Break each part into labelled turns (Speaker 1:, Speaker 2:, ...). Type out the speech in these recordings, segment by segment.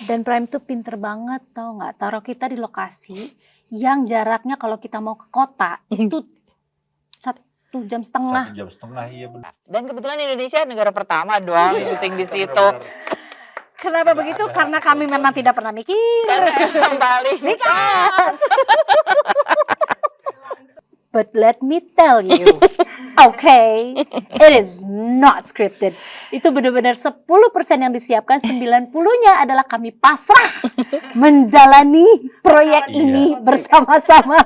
Speaker 1: Dan Prime tuh pinter banget tau nggak, taruh kita di lokasi yang jaraknya kalau kita mau ke kota itu 1,5 jam.
Speaker 2: 1,5 jam, iya benar.
Speaker 3: Dan kebetulan Indonesia negara pertama dong syuting di situ.
Speaker 1: Kenapa begitu? Karena kami memang tidak pernah mikir.
Speaker 3: Kembali.
Speaker 1: Sikat. But let me tell you, okay, it is not scripted. Itu benar-benar 10% yang disiapkan, 90-nya adalah kami pasrah menjalani proyek ini bersama-sama.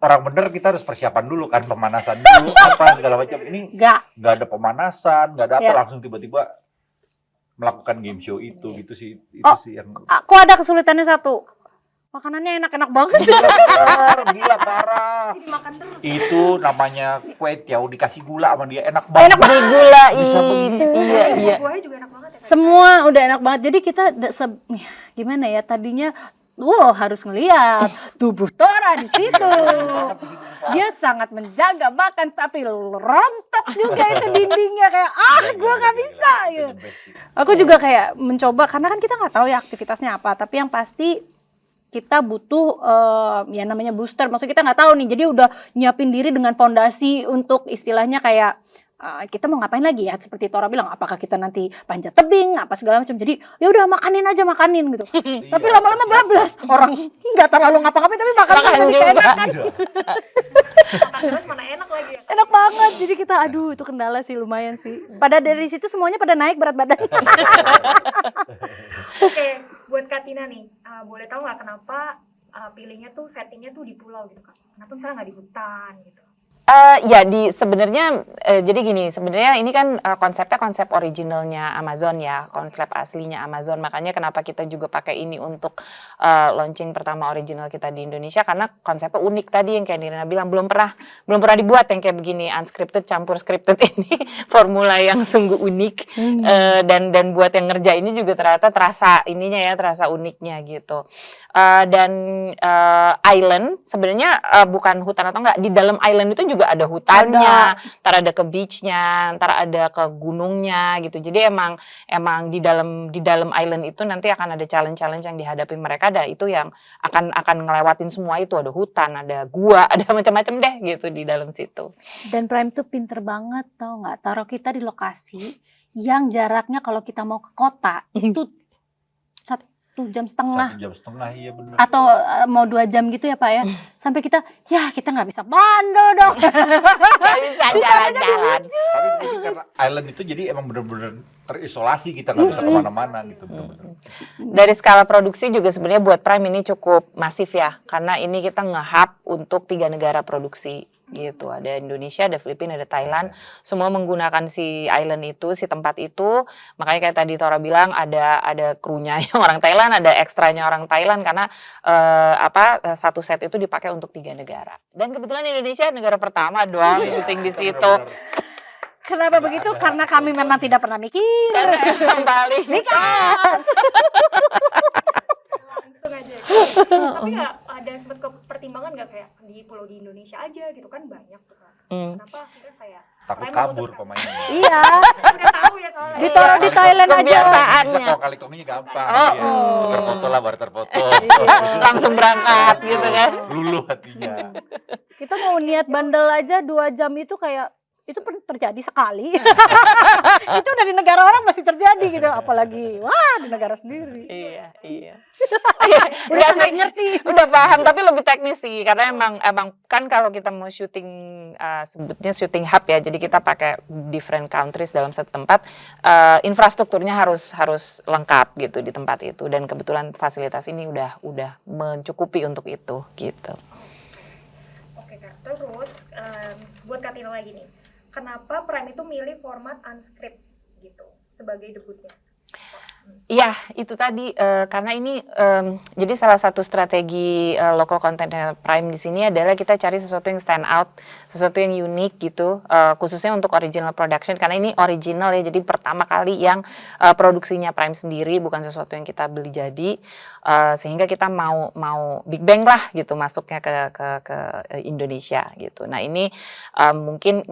Speaker 2: Orang bener kita harus persiapan dulu kan, pemanasan dulu apa segala macam. Ini nggak ada pemanasan, nggak ada apa, langsung tiba-tiba melakukan game show itu gitu sih. Itu sih yang
Speaker 1: kok ada kesulitannya satu. Makanannya enak-enak banget.
Speaker 2: Gila parah.
Speaker 1: Jadi makan terus.
Speaker 2: Itu namanya kue tiaw dikasih gula sama dia, enak banget.
Speaker 1: Enak banget.
Speaker 3: Digulain. Iya.
Speaker 4: Buahnya juga enak banget ya.
Speaker 1: Semua udah enak banget. Jadi kita gimana ya, tadinya harus ngeliat tubuh Tora di situ. Dia sangat menjaga makan, tapi rontok juga itu dindingnya kayak gue nggak bisa gitu. Aku juga kayak mencoba karena kan kita nggak tahu ya aktivitasnya apa, tapi yang pasti kita butuh ya namanya booster. Maksudnya kita nggak tahu nih, jadi udah nyiapin diri dengan fondasi untuk istilahnya kayak kita mau ngapain lagi ya, seperti Tora bilang, apakah kita nanti panjat tebing apa segala macam. Jadi ya udah makanin gitu. Tapi lama-lama bablas, orang nggak terlalu ngapa-ngapain tapi makan jadi keenakan.
Speaker 4: Terus mana enak lagi ya.
Speaker 1: Enak banget, jadi kita itu kendala sih, lumayan sih. Pada dari situ semuanya pada naik berat badan.
Speaker 4: Oke, buat Kak Tina nih, boleh tahu nggak kenapa pilihnya tuh settingnya tuh di pulau gitu Kak? Kenapa misalnya nggak di hutan gitu?
Speaker 3: Ya sebenarnya jadi gini, sebenarnya ini kan konsepnya konsep originalnya Amazon ya, konsep aslinya Amazon. Makanya kenapa kita juga pakai ini untuk launching pertama original kita di Indonesia, karena konsepnya unik tadi yang kayak Nirina bilang, belum pernah dibuat yang kayak begini, unscripted campur scripted ini formula yang sungguh unik. Dan buat yang ngerjain ini juga terasa uniknya gitu. Dan island sebenarnya bukan hutan atau enggak, di dalam island itu juga ada hutannya, ntar ada ke beachnya, ntar ada ke gunungnya gitu. Jadi emang di dalam island itu nanti akan ada challenge yang dihadapi mereka. Ada itu yang akan ngelewatin semua itu, ada hutan, ada gua, ada macam-macam deh gitu di dalam situ.
Speaker 1: Dan Prime tuh pinter banget tau nggak, taruh kita di lokasi yang jaraknya kalau kita mau ke kota itu 1,5 jam.
Speaker 2: 1,5 jam, iya benar.
Speaker 1: Atau mau 2 jam gitu ya Pak ya. Sampai kita nggak bisa bandel dong.
Speaker 3: Nggak bisa jalan-jalan.
Speaker 2: Tapi jadi karena island itu jadi emang bener-bener terisolasi, kita nggak bisa kemana-mana gitu. Bener-bener.
Speaker 3: Dari skala produksi juga sebenarnya buat Prime ini cukup masif ya, karena ini kita nge-hub untuk 3 negara produksi gitu. Ada Indonesia, ada Filipina, ada Thailand. Semua menggunakan si island itu, si tempat itu. Makanya kayak tadi Tora bilang ada krunya yang orang Thailand, ada ekstranya orang Thailand, karena satu set itu dipakai untuk 3 negara. Dan kebetulan Indonesia negara pertama dong syuting di situ.
Speaker 1: Kenapa begitu? Karena kami memang tidak pernah mikir.
Speaker 3: Kembali.
Speaker 1: Sikat.
Speaker 4: Langsung aja. Tapi nggak ada sempat pertimbangan nggak kayak di pulau di Indonesia aja gitu kan banyak tuh Kak. Kenapa akhirnya kayak
Speaker 2: Takut kabur pemainnya.
Speaker 1: Iya.
Speaker 4: Nggak tahu ya soalnya.
Speaker 1: Ditaruh di Thailand aja.
Speaker 3: Kebiasaannya.
Speaker 2: Bisa kali kominya gampang. Tukar foto lah, barter foto.
Speaker 3: Langsung berangkat gitu kan.
Speaker 2: Luluh hatinya.
Speaker 1: Kita mau niat bandel aja 2 jam itu kayak itu pernah terjadi sekali. Itu udah di negara orang masih terjadi gitu, apalagi di negara sendiri.
Speaker 3: Iya.
Speaker 1: Udah ngerti.
Speaker 3: Udah paham, tapi lebih teknis sih, karena emang kan kalau kita mau syuting sebutnya syuting hub ya, jadi kita pakai different countries dalam satu tempat, infrastrukturnya harus lengkap gitu di tempat itu, dan kebetulan fasilitas ini udah mencukupi untuk itu gitu.
Speaker 4: Oke Kak, terus buat Kak Tina lagi nih, kenapa Prime itu milih format unscript gitu sebagai debutnya?
Speaker 3: Iya, itu tadi karena ini jadi salah satu strategi local content Prime di sini adalah kita cari sesuatu yang stand out, sesuatu yang unik gitu, khususnya untuk original production, karena ini original ya, jadi pertama kali yang produksinya Prime sendiri, bukan sesuatu yang kita beli jadi, sehingga kita mau big bang lah gitu masuknya ke Indonesia gitu. Nah ini mungkin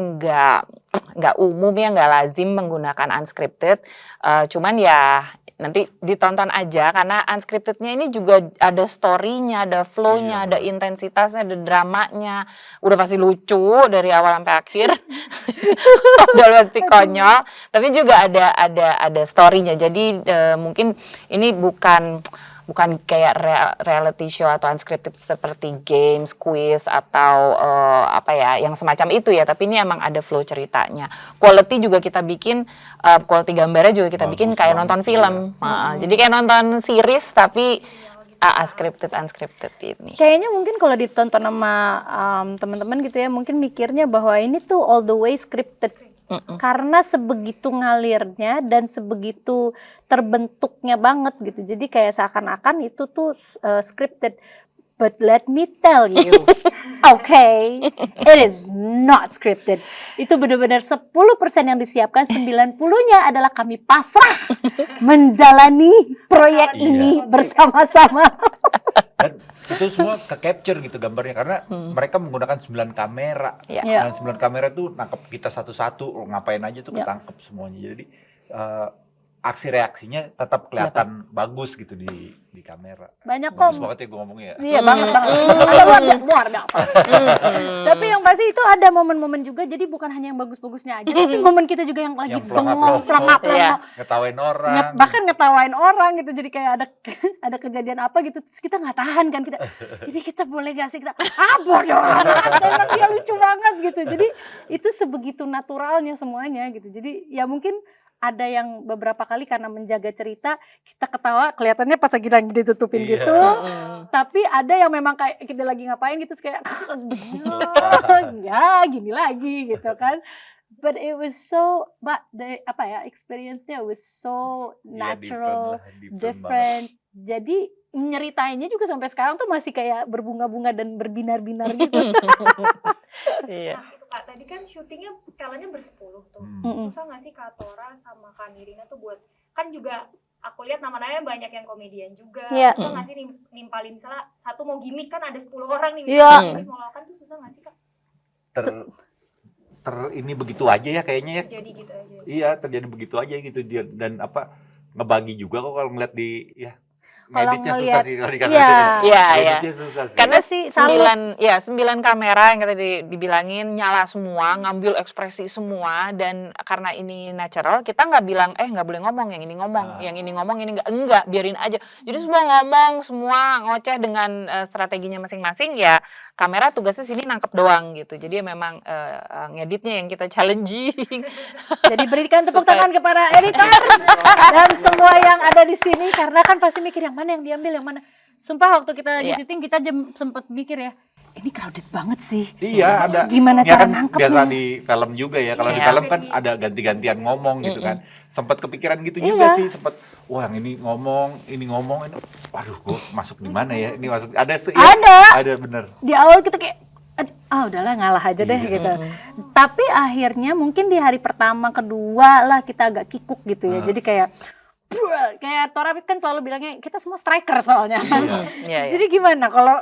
Speaker 3: nggak umum ya, nggak lazim menggunakan unscripted. Cuman ya nanti ditonton aja karena unscriptednya ini juga ada story-nya, ada flow-nya, ada intensitasnya, ada dramanya. Udah pasti lucu dari awal sampai akhir. Udah pasti konyol, tapi juga ada story-nya. Jadi mungkin ini bukan kayak reality show atau unscripted seperti games, quiz atau apa ya yang semacam itu ya, tapi ini emang ada flow ceritanya. Quality juga kita bikin, quality gambarnya juga kita bikin kayak nonton film. Jadi kayak nonton series tapi unscripted ini.
Speaker 1: Kayaknya mungkin kalau ditonton sama teman-teman gitu ya, mungkin mikirnya bahwa ini tuh all the way scripted. Karena sebegitu ngalirnya dan sebegitu terbentuknya banget gitu. Jadi kayak seakan-akan itu tuh scripted. But let me tell you, okay, it is not scripted. Itu benar-benar 10% yang disiapkan, 90-nya adalah kami pasrah menjalani proyek ini bersama-sama.
Speaker 2: Dan itu semua ke-capture gitu gambarnya karena mereka menggunakan 9 kamera. Dan 9 kamera tuh nangkep kita satu-satu, ngapain aja tuh ketangkep semuanya. Jadi aksi reaksinya tetap kelihatan bagus gitu di kamera.
Speaker 1: Banyak
Speaker 2: bagus
Speaker 1: kok.
Speaker 2: banget ya gue ngomongnya ya.
Speaker 1: Iya banget. Ada luar biasa. Tapi yang pasti itu ada momen-momen juga, jadi bukan hanya yang bagus-bagusnya aja, tapi momen kita juga yang lagi bengong, pelangap-pelangap.
Speaker 2: Ngetawain orang.
Speaker 1: Bahkan ngetawain orang gitu, jadi kayak ada kejadian apa gitu, terus kita nggak tahan kan, ini kita boleh gak sih kita, bodoh amat, emang dia lucu banget gitu. Jadi itu sebegitu naturalnya semuanya gitu. Jadi ya mungkin ada yang beberapa kali karena menjaga cerita kita ketawa kelihatannya pas lagi ditutupin gitu, tapi ada yang memang kayak kita lagi ngapain gitu kayak ya gini lagi gitu kan. But it was so, experience-nya was so natural, different. Jadi nyeritainnya juga sampai sekarang tuh masih kayak berbunga-bunga dan berbinar-binar gitu.
Speaker 3: Iya.
Speaker 4: Kak, tadi kan syutingnya kalian bersepuluh tuh. Susah nggak sih Kak Tora sama Kak Nirina tuh buat, kan juga aku lihat nama-namanya banyak yang komedian juga. Susah nggak sih nimpalin, misalnya satu mau gimmick kan ada 10 orang nih. Mau lakukan tuh susah nggak sih Kak?
Speaker 2: Ini begitu aja ya kayaknya ya.
Speaker 4: Terjadi gitu aja.
Speaker 2: Iya, terjadi begitu aja gitu dia, dan ngebagi juga kok kalau ngeliat di ngeditnya susah sih kalau dikatakan.
Speaker 3: Iya.
Speaker 2: Susah sih.
Speaker 3: Karena 9 kamera yang tadi dibilangin nyala semua, ngambil ekspresi semua, dan karena ini natural, kita nggak bilang nggak boleh ngomong, yang ini ngomong, yang ini ngomong, ini enggak, biarin aja. Jadi semua ngomong, semua ngoceh dengan strateginya masing-masing ya. Kamera tugasnya sini nangkep doang gitu. Jadi memang ngeditnya yang kita challenging.
Speaker 1: Jadi berikan tepuk tangan kepada editor dan semua yang ada di sini, karena kan pasti mikir yang mana yang diambil, yang mana. Sumpah waktu kita lagi syuting kita sempet mikir ya, ini crowded banget sih.
Speaker 2: Iya, ada.
Speaker 1: Gimana cara nangkepnya?
Speaker 2: Biasa di film juga ya. Kalau di film kan ada ganti-gantian ngomong gitu kan. Sempet kepikiran gitu juga sih, sempet wah yang ini ngomong, ini. Waduh, gue masuk di mana ya? Ini masuk ada bener.
Speaker 1: Di awal kita kayak udahlah ngalah aja deh gitu. Tapi akhirnya mungkin di hari pertama, kedua lah kita agak kikuk gitu ya. Jadi kayak Tora kan selalu bilangnya kita semua striker soalnya. Jadi gimana kalau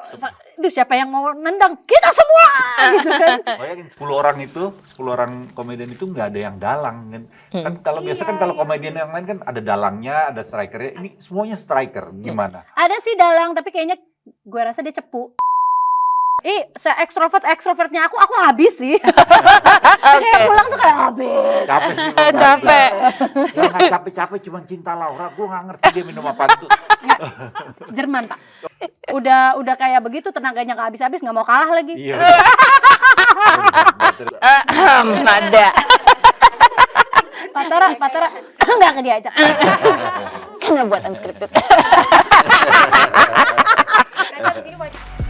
Speaker 1: siapa yang mau nendang, kita semua gitu kan.
Speaker 2: Bayangin 10 orang komedian itu nggak ada yang dalang kan. Kan kalau biasa kan kalau komedian yang lain kan ada dalangnya, ada strikernya. Ini semuanya striker. Gimana?
Speaker 1: Ada sih dalang, tapi kayaknya gue rasa dia cepu. Extrovertnya aku habis sih. Kayak pulang tuh kayak habis.
Speaker 2: Capek sih.
Speaker 3: Capek.
Speaker 2: Ya nggak capek-capek, cuma cinta Laura. Gue nggak ngerti dia minum apa tuh.
Speaker 1: Jerman Pak. Udah kayak begitu, tenaganya nggak habis-habis, nggak mau kalah lagi.
Speaker 2: Iya.
Speaker 3: Ada.
Speaker 1: Pak Tora nggak diajak.
Speaker 3: Karena buat unscripted.
Speaker 4: Karena di sini banyak